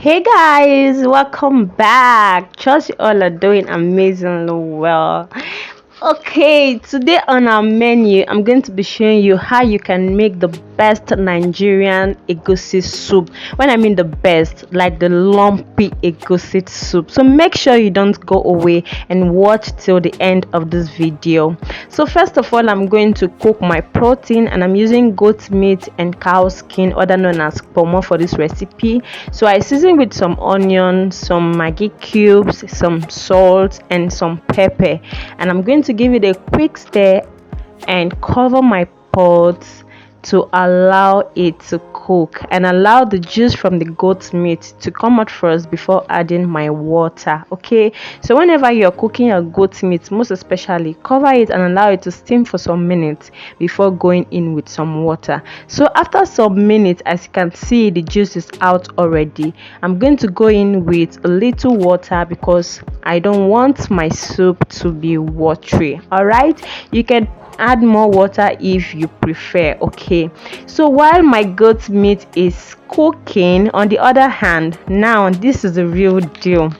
Hey guys, welcome back. Trust you all are doing amazingly well. Okay, today on our menu, I'm going to be showing you how you can make the best Nigerian egusi soup. When I mean the best, like the lumpy egusi soup. So make sure you don't go away and watch till the end of this video. So first of all, I'm going to cook my protein, and I'm using goat meat and cow skin, other known as pomo, for this recipe. So I season with some onion, some Maggi cubes, some salt, and some pepper, and I'm going to give it a quick stir and cover my pot to allow it to cook, and allow the juice from the goat meat to come out first before adding my water. Okay, so whenever you're cooking your goat meat, most especially, cover it and allow it to steam for some minutes before going in with some water. So after some minutes, as you can see, the juice is out already. I'm going to go in with a little water because I don't want my soup to be watery. All right, you can add more water if you prefer. Okay, so while my goat meat is cooking, on the other hand, now this is the real deal.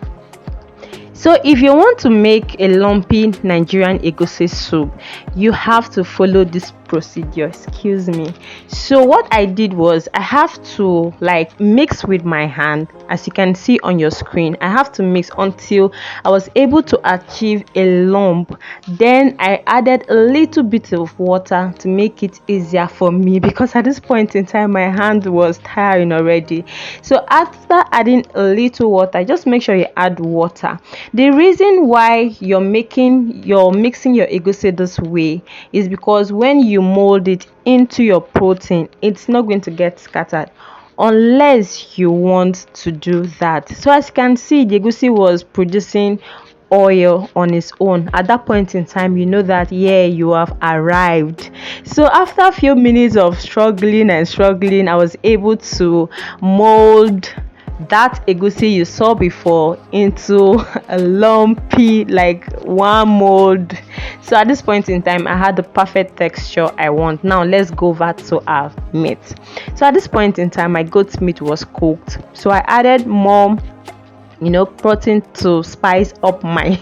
So if you want to make a lumpy Nigerian egusi soup, you have to follow this procedure. Excuse me. So what I did was, I have to mix with my hand. As you can see on your screen, I have to mix until I was able to achieve a lump. Then I added a little bit of water to make it easier for me, because at this point in time my hand was tiring already. So after adding a little water, just make sure you add water. The reason why you're mixing your egusi this way is because when you mold it into your protein, it's not going to get scattered unless you want to do that. So as you can see, the egusi was producing oil on its own. At that point in time, you know that, yeah, you have arrived. So after a few minutes of struggling, I was able to mold that egusi you saw before into a lumpy, like one mold. So at this point in time, I had the perfect texture I want. Now let's go over to our meat. So at this point in time, my goat meat was cooked, so I added more protein to spice up my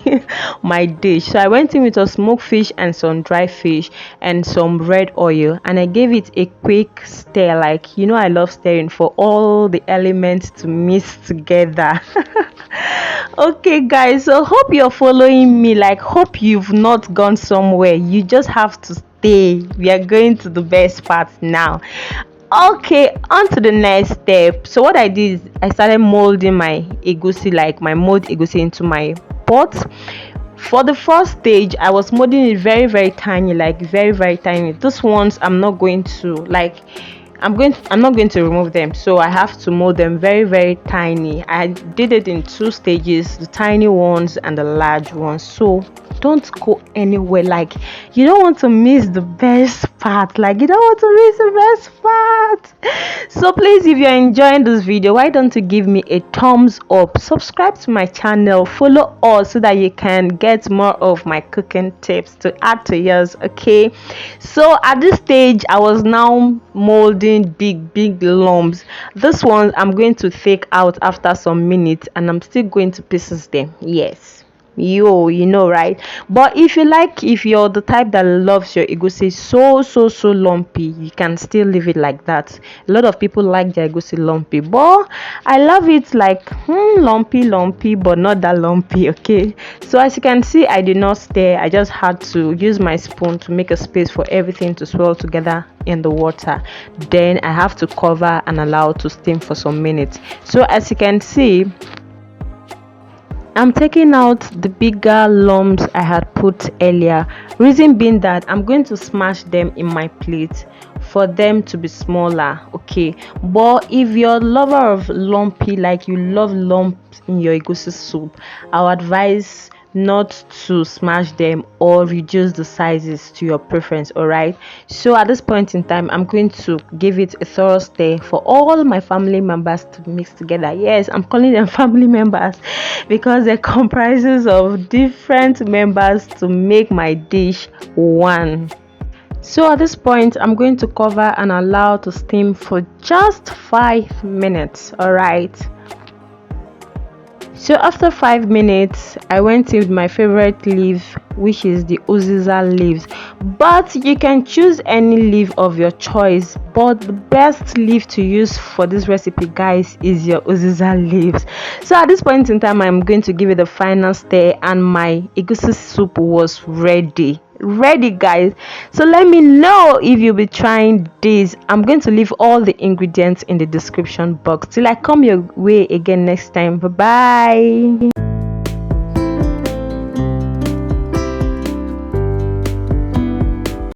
my dish. So I went in with a smoked fish and some dry fish and some red oil, and I gave it a quick stir. I love stirring for all the elements to mix together. Okay guys, so hope you're following me. Hope you've not gone somewhere. You just have to stay. We are going to the best part now. Okay, on to the next step. So what I did is, I started molding my egusi, my mold egusi, into my pot. For the first stage, I was molding it very, very tiny, very, very tiny. These ones I'm not going to I'm not going to remove them, so I have to mold them very, very tiny. I did it in two stages, the tiny ones and the large ones. So don't go anywhere. You don't want to miss the best part. You don't want to miss the best part. So please, if you're enjoying this video, why don't you give me a thumbs up, subscribe to my channel, follow us so that you can get more of my cooking tips to add to yours. Okay, so at this stage, I was now molding big lumps. This one I'm going to take out after some minutes, and I'm still going to pieces them. Yes, you know, right? But if you're the type that loves your egusi so lumpy, you can still leave it like that. A lot of people like their egusi lumpy, but I love it lumpy, but not that lumpy. Okay, so as you can see, I did not stir. I just had to use my spoon to make a space for everything to swirl together in the water. Then I have to cover and allow to steam for some minutes. So as you can see, I'm taking out the bigger lumps I had put earlier, reason being that I'm going to smash them in my plate for them to be smaller. Okay, but if you're a lover of lumpy, you love lumps in your egusi soup, I would advise not to smash them or reduce the sizes to your preference. All right, so at this point in time, I'm going to give it a thorough stir for all my family members to mix together. Yes, I'm calling them family members because they comprises of different members to make my dish one. So at this point, I'm going to cover and allow to steam for just 5 minutes. All right, So after 5 minutes, I went in with my favorite leaf, which is the uziza leaves. But you can choose any leaf of your choice. But the best leaf to use for this recipe, guys, is your uziza leaves. So at this point in time, I'm going to give it the final stir, and my egusi soup was ready, guys. So let me know if you'll be trying this. I'm going to leave all the ingredients in the description box. Till I come your way again next time. Bye bye.